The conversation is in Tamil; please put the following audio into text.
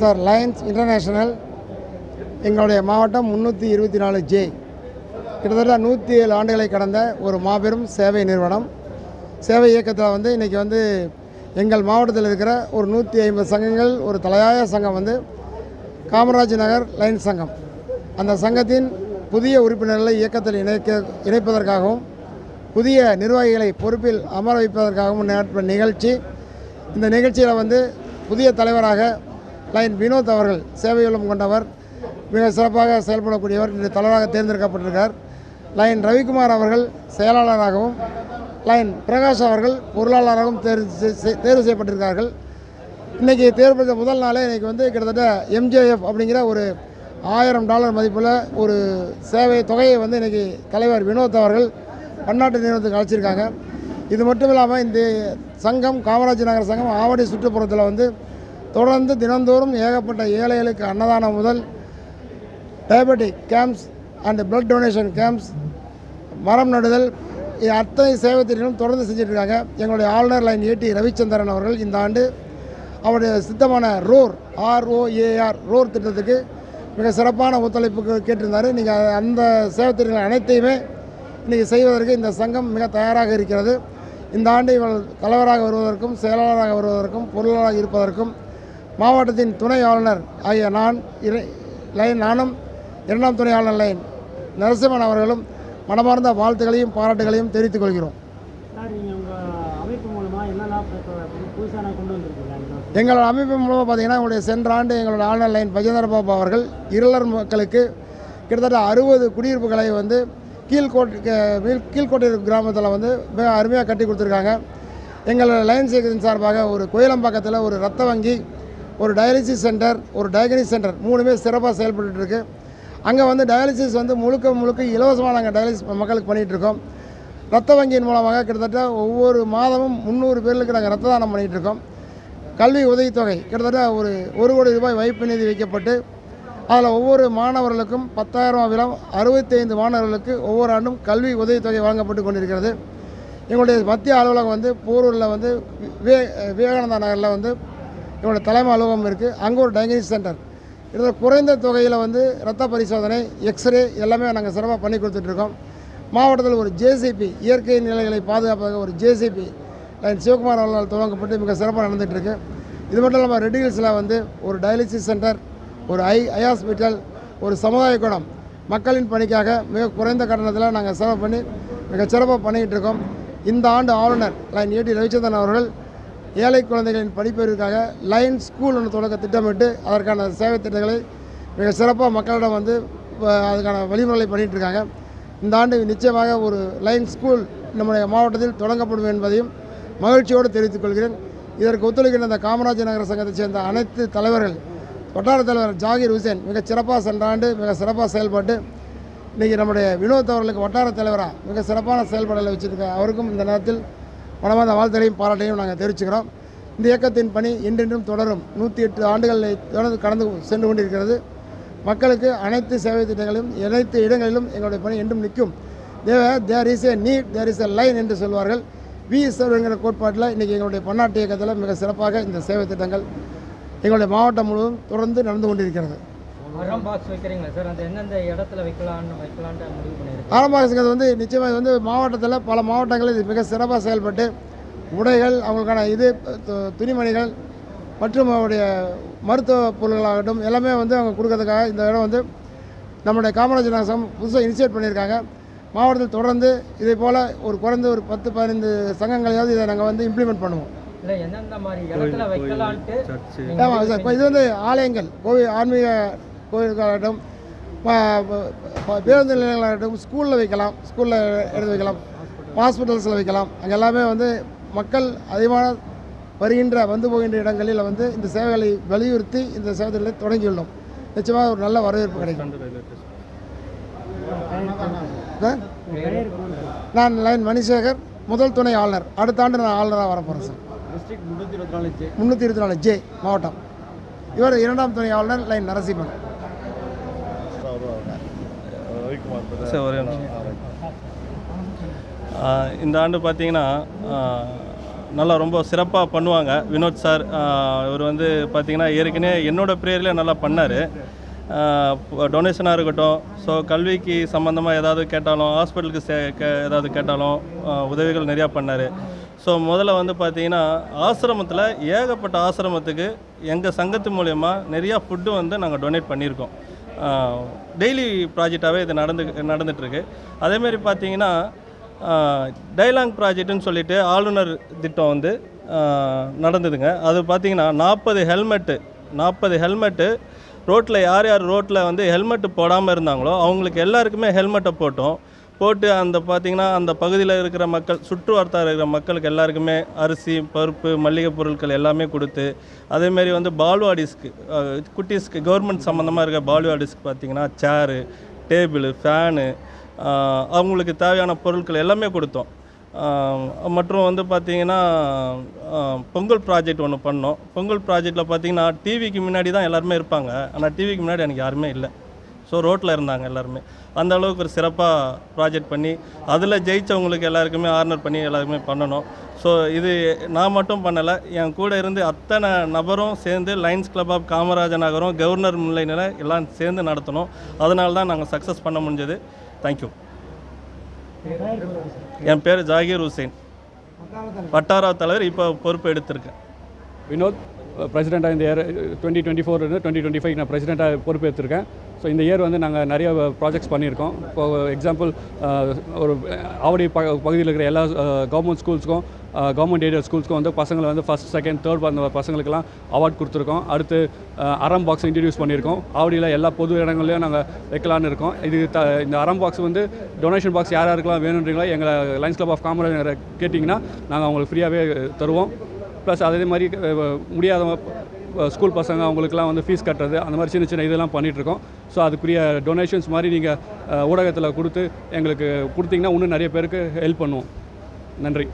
சார் லயன்ஸ் இன்டர்நேஷ்னல் எங்களுடைய மாவட்டம் 324 ஜே கிட்டத்தட்ட 107 ஆண்டுகளை கடந்த ஒரு மாபெரும் சேவை நிறுவனம். சேவை இயக்கத்தில் வந்து இன்றைக்கி வந்து எங்கள் மாவட்டத்தில் இருக்கிற ஒரு 150 சங்கங்கள் ஒரு தலையாய சங்கம் வந்து காமராஜ் நகர் லைன்ஸ் சங்கம். அந்த சங்கத்தின் புதிய உறுப்பினர்களை இயக்கத்தில் இணைப்பதற்காகவும் புதிய நிர்வாகிகளை பொறுப்பில் அமர வைப்பதற்காகவும் நடத்த நிகழ்ச்சி. இந்த நிகழ்ச்சியில் வந்து புதிய தலைவராக லைன் வினோத் அவர்கள் சேவையுள்ளம் கொண்டவர், மிக சிறப்பாக செயல்படக்கூடியவர், இன்று தலைவராக தேர்ந்தெடுக்கப்பட்டிருக்கார். லைன் ரவிக்குமார் அவர்கள் செயலாளராகவும் லைன் பிரகாஷ் அவர்கள் பொருளாளராகவும் தேர்வு செய்யப்பட்டிருக்கார்கள். இன்றைக்கி தேர்வு முதல் நாளே இன்றைக்கி வந்து கிட்டத்தட்ட MJF அப்படிங்கிற ஒரு $1000 மதிப்புள்ள ஒரு சேவை தொகையை வந்து இன்றைக்கி தலைவர் வினோத் அவர்கள் பன்னாட்டு நிறுவனத்துக்கு அழைச்சிருக்காங்க. இது மட்டும் இல்லாமல் இந்த சங்கம் காமராஜ் நகர் சங்கம் ஆவடி சுற்றுப்புறத்தில் வந்து தொடர்ந்து தினந்தோறும் ஏகப்பட்ட ஏழைகளுக்கு அன்னதானம் முதல் diabetic camps and blood donation camps, மரம் நடுதல், அத்தனை சேவை திட்டங்களும் தொடர்ந்து செஞ்சிட்ருக்காங்க. எங்களுடைய ஆளுநர் லைன் AT ரவிச்சந்திரன் அவர்கள் இந்த ஆண்டு அவருடைய சித்தமான ROAR திட்டத்துக்கு மிக சிறப்பான ஒத்துழைப்புக்கு கேட்டிருந்தார். நீங்கள் அந்த சேவை திட்டங்கள் அனைத்தையுமே இன்றைக்கி செய்வதற்கு இந்த சங்கம் மிக தயாராக இருக்கிறது. இந்த ஆண்டு இவள் தலைவராக வருவதற்கும் செயலாளராக வருவதற்கும் பொருளாளராக இருப்பதற்கும் மாவட்டத்தின் துணை ஆளுநர் ஆகிய நானும் இரண்டாம் துணை ஆளுநர் லைன் நரசிம்மன் அவர்களும் மனமார்ந்த வாழ்த்துக்களையும் பாராட்டுகளையும் தெரிவித்துக் கொள்கிறோம். எங்களோட அமைப்பு மூலமாக பார்த்தீங்கன்னா எங்களுடைய சென்ற ஆண்டு எங்களோட ஆளுநர் லைன் பஜேந்திர பாபு அவர்கள் இருளர் மக்களுக்கு கிட்டத்தட்ட 60 குடியிருப்புகளை வந்து கீழ்கோட்டை கிராமத்தில் வந்து மிக அருமையாக கட்டி கொடுத்துருக்காங்க. எங்கள் லைன்ஸ் இயக்கத்தின் சார்பாக ஒரு கோயிலம்பாக்கத்தில் ஒரு ரத்த வங்கி, ஒரு டயாலிசிஸ் சென்டர், ஒரு டயக்னிஸ் சென்டர் 3மே சிறப்பாக செயல்பட்டுருக்கு. அங்கே வந்து டயாலிசிஸ் வந்து முழுக்க இலவசமாக நாங்கள் டயாலிசிஸ் மக்களுக்கு பண்ணிகிட்ருக்கோம். ரத்த வங்கியின் மூலமாக கிட்டத்தட்ட ஒவ்வொரு மாதமும் 300 பேர்களுக்கு நாங்கள் ரத்த தானம் பண்ணிகிட்ருக்கோம். கல்வி உதவித்தொகை கிட்டத்தட்ட ஒரு ₹1 கோடி வைப்பு நிதி வைக்கப்பட்டு அதில் ஒவ்வொரு மாணவர்களுக்கும் 10,000 வீதம் 65 மாணவர்களுக்கு ஒவ்வொரு ஆண்டும் கல்வி உதவித்தொகை வழங்கப்பட்டு கொண்டிருக்கிறது. எங்களுடைய மத்திய அலுவலகம் வந்து போரூரில் வந்து விவேகானந்தா நகரில் வந்து எங்களுடைய தலைமை அலுவலகம் இருக்குது. அங்கே ஒரு டயக்னிஸ் சென்டர், இதில் குறைந்த தொகையில் வந்து இரத்த பரிசோதனை, எக்ஸ்ரே எல்லாமே நாங்கள் சிறப்பாக பண்ணி கொடுத்துட்ருக்கோம். மாவட்டத்தில் ஒரு JCP இயற்கை நிலைகளை பாதுகாப்பாக ஒரு JCP லைன் சிவகுமார் அவர்களால் துவங்கப்பட்டு மிக சிறப்பாக நடந்துகிட்ருக்கு. இது மட்டும் இல்லாமல் ரெட் ஹில்ஸில் வந்து ஒரு டயாலிசிஸ் சென்டர், ஒரு ஐ ஹாஸ்பிட்டல், ஒரு சமுதாய கூடம் மக்களின் பணிக்காக மிக குறைந்த கட்டணத்தில் நாங்கள் செலவு பண்ணி மிக சிறப்பாக பண்ணிக்கிட்டு இருக்கோம். இந்த ஆண்டு ஆளுநர் லைன் AT ரவிச்சந்திரன் அவர்கள் ஏழை குழந்தைகளின் படிப்பதற்காக லைன் ஸ்கூல் ஒன்று தொடக்க திட்டமிட்டு அதற்கான சேவை திட்டங்களை மிக சிறப்பாக மக்களிடம் வந்து அதுக்கான வழிமுறைகளை பண்ணிகிட்ருக்காங்க. இந்த ஆண்டு நிச்சயமாக ஒரு லைன் ஸ்கூல் நம்முடைய மாவட்டத்தில் தொடங்கப்படும் என்பதையும் மகிழ்ச்சியோடு தெரிவித்துக் கொள்கிறேன். இதற்கு ஒத்துழைக்கின்ற இந்த காமராஜ் நகர சங்கத்தைச் சேர்ந்த அனைத்து தலைவர்கள், வட்டார தலைவர் ஜாகிர் ஹுசேன் மிக சிறப்பாக சென்ற ஆண்டு மிக சிறப்பாக செயல்பட்டு இன்றைக்கி நம்முடைய வினோத் அவர்களுக்கு வட்டார தலைவராக மிக சிறப்பான செயல்பாடுகளை வச்சுருக்க அவருக்கும் இந்த நேரத்தில் மனமார்ந்த வாழ்த்துக்களையும் பாராட்டையும் நாங்கள் தெரிவிச்சுக்கிறோம். இந்த இயக்கத்தின் பணி என்றென்றும் தொடரும். 108 ஆண்டுகளை தொடர்ந்து கடந்து சென்று கொண்டிருக்கிறது. மக்களுக்கு அனைத்து சேவை திட்டங்களிலும் அனைத்து இடங்களிலும் எங்களுடைய பணி என்றும் நிற்கும். There is a need, there is a line என்று சொல்வார்கள். வி சர்வ் என்கிற கோட்பாட்டில் இன்றைக்கி எங்களுடைய பன்னாட்டு இயக்கத்தில் மிக சிறப்பாக இந்த சேவை திட்டங்கள் எங்களுடைய மாவட்டம் முழுவதும் தொடர்ந்து நடந்து கொண்டிருக்கிறது. ஆரம் பாக்ஸ் வந்து நிச்சயமாக வந்து மாவட்டத்தில் பல மாவட்டங்களில் மிக சிறப்பாக செயல்பட்டு உடைகள், அவங்களுக்கான துணிமணிகள் மற்றும் அவருடைய மருத்துவ பொருள்களாகட்டும் எல்லாமே வந்து அவங்க கொடுக்கறதுக்காக இந்த இடம் வந்து நம்முடைய காமராஜ் நகர் சங்கம் புதுசாக இனிஷியேட் பண்ணியிருக்காங்க. மாவட்டத்தில் தொடர்ந்து இதே போல் ஒரு குறைந்த ஒரு 10-15 சங்கங்களையாவது இதை நாங்கள் வந்து இம்ப்ளிமெண்ட் பண்ணுவோம். ஆமாம் சார், இப்போ இது வந்து ஆலயங்கள், ஆன்மீக கோயில்களாகட்டும், பேருந்து நிலையங்களாகட்டும், ஸ்கூலில் வைக்கலாம், ஸ்கூலில் எடுத்து வைக்கலாம், ஹாஸ்பிட்டல்ஸில் வைக்கலாம். அங்கே எல்லாமே வந்து மக்கள் அதிகமான வருகின்ற வந்து போகின்ற இடங்களில் வந்து இந்த சேவைகளை வலியுறுத்தி இந்த சேவைகளை தொடங்கியுள்ளோம். நிச்சயமாக ஒரு நல்ல வரவேற்பு கிடைக்கும். நான் லைன் மணிசேகர், முதல் துணை ஆளுநர். அடுத்த ஆண்டு நான் ஆளுநராக வரப்போகிறேன் சார். 324 ஜே மாவட்டம். இவர் இரண்டாம் துணை ஆளுநர் லைன் நரசிம்மன். இந்த ஆண்டு பார்த்தீங்கன்னா நல்லா ரொம்ப சிறப்பாக பண்ணுவாங்க. வினோத் சார் இவர் வந்து பார்த்திங்கன்னா ஏற்கனவே என்னோடய ப்ரேயர்லேயே நல்லா பண்ணார். டொனேஷனாக இருக்கட்டும், ஸோ கல்விக்கு சம்மந்தமாக ஏதாவது கேட்டாலும், ஹாஸ்பிட்டலுக்கு ஏதாவது கேட்டாலும் உதவிகள் நிறையா பண்ணார். ஸோ முதல்ல வந்து பார்த்திங்கன்னா ஆசிரமத்தில் ஏகப்பட்ட ஆசிரமத்துக்கு எங்கள் சங்கத்து மூலயமா நிறையா ஃபுட்டு வந்து நாங்கள் டொனேட் பண்ணியிருக்கோம். டெய்லி ப்ராஜெக்டாகவே இது நடந்துகிட்ருக்கு. அதேமாரி பார்த்திங்கன்னா டைலாங் ப்ராஜெக்ட்டுன்னு சொல்லிட்டு ஆளுநர் திட்டம் வந்து நடந்ததுங்க. அது பார்த்திங்கன்னா 40 ஹெல்மெட்டு ரோட்டில் யார் ரோட்டில் வந்து ஹெல்மெட்டு போடாமல் இருந்தாங்களோ அவங்களுக்கு எல்லாருக்குமே ஹெல்மெட்டை போட்டு அந்த பார்த்திங்கன்னா அந்த பகுதியில் இருக்கிற மக்கள், சுற்று வட்டார இருக்கிற மக்களுக்கு எல்லாருக்குமே அரிசி, பருப்பு, மளிகை பொருட்கள் எல்லாமே கொடுத்து, அதேமாரி வந்து பால்வாடிஸ்க்கு குட்டீஸ்க்கு கவர்மெண்ட் சம்மந்தமாக இருக்க பால்வாடிஸ்க்கு பார்த்திங்கன்னா சேரு, டேபிள், ஃபேனு, அவங்களுக்கு தேவையான பொருட்கள் எல்லாமே கொடுத்தோம். மற்றும் வந்து பார்த்திங்கன்னா பொங்கல் ப்ராஜெக்ட் ஒன்று பண்ணோம். பொங்கல் ப்ராஜெக்டில் பார்த்திங்கன்னா டிவிக்கு முன்னாடி தான் எல்லாருமே இருப்பாங்க. ஆனால் டிவிக்கு முன்னாடி எனக்கு யாருமே இல்லை. ஸோ ரோட்டில் இருந்தாங்க எல்லாருமே. அந்த அளவுக்கு ஒரு சிறப்பாக ப்ராஜெக்ட் பண்ணி அதில் ஜெயித்தவங்களுக்கு எல்லாருக்குமே ஆர்னர் பண்ணி எல்லாருக்குமே பண்ணணும். ஸோ இது நான் மட்டும் பண்ணலை, என் கூட இருந்து அத்தனை நபரும் சேர்ந்து லயன்ஸ் கிளப் ஆஃப் காமராஜர் நகரம், கவர்னர் முன்னிலையில் எல்லாம் சேர்ந்து நடத்தணும். அதனால தான் நாங்கள் சக்ஸஸ் பண்ண முடிஞ்சது. தேங்க்யூ. என் பேர் ஜாகீர் ஹுசைன், வட்டார தலைவர். இப்போ பொறுப்பு எடுத்திருக்கேன். வினோத், பிரசிடெண்ட்டாக இந்த இயர் 2024 2025 நான் பிரசிடெண்ட்டாக பொறுப்பு எடுத்திருக்கேன். ஸோ இந்த இயர் வந்து நாங்கள் நிறைய ப்ராஜெக்ட்ஸ் பண்ணியிருக்கோம். இப்போ எக்ஸாம்பிள் ஒரு ஆவடி பகுதியில் இருக்கிற எல்லா கவர்மெண்ட் ஸ்கூல்ஸ்க்கும், கவர்மெண்ட் ஏரியா ஸ்கூல்ஸ்க்கும் வந்து பசங்களை வந்து ஃபஸ்ட், செகண்ட், தேர்ட் அந்த பசங்களுக்கெல்லாம் அவார்ட் கொடுத்துருக்கோம். அடுத்து அறம் பாக்ஸ் இன்ட்ரடியூஸ் பண்ணியிருக்கோம். ஆவடியில் எல்லா பொது இடங்கள்லையும் நாங்கள் வைக்கலான்னு இருக்கோம். இந்த அறம் பாக்ஸ் வந்து டொனேஷன் பாக்ஸ் யாருக்கெல்லாம் வேணுன்றீங்களோ எங்களை லயன்ஸ் கிளப் ஆஃப் காமராஜர் கேட்டிங்கன்னா நாங்கள் அவங்களுக்கு ஃப்ரீயாகவே தருவோம். ப்ளஸ் அதே மாதிரி முடியாத ஸ்கூல் பசங்க அவங்களுக்குலாம் வந்து ஃபீஸ் கட்டுறது, அந்த மாதிரி சின்ன சின்ன இதெல்லாம் பண்ணிகிட்ருக்கோம். ஸோ அதுக்குரிய டொனேஷன்ஸ் மாதிரி நீங்கள் ஊடகத்தில் கொடுத்து எங்களுக்கு கொடுத்தீங்கன்னா இன்னும் நிறைய பேருக்கு ஹெல்ப் பண்ணுவோம். நன்றி.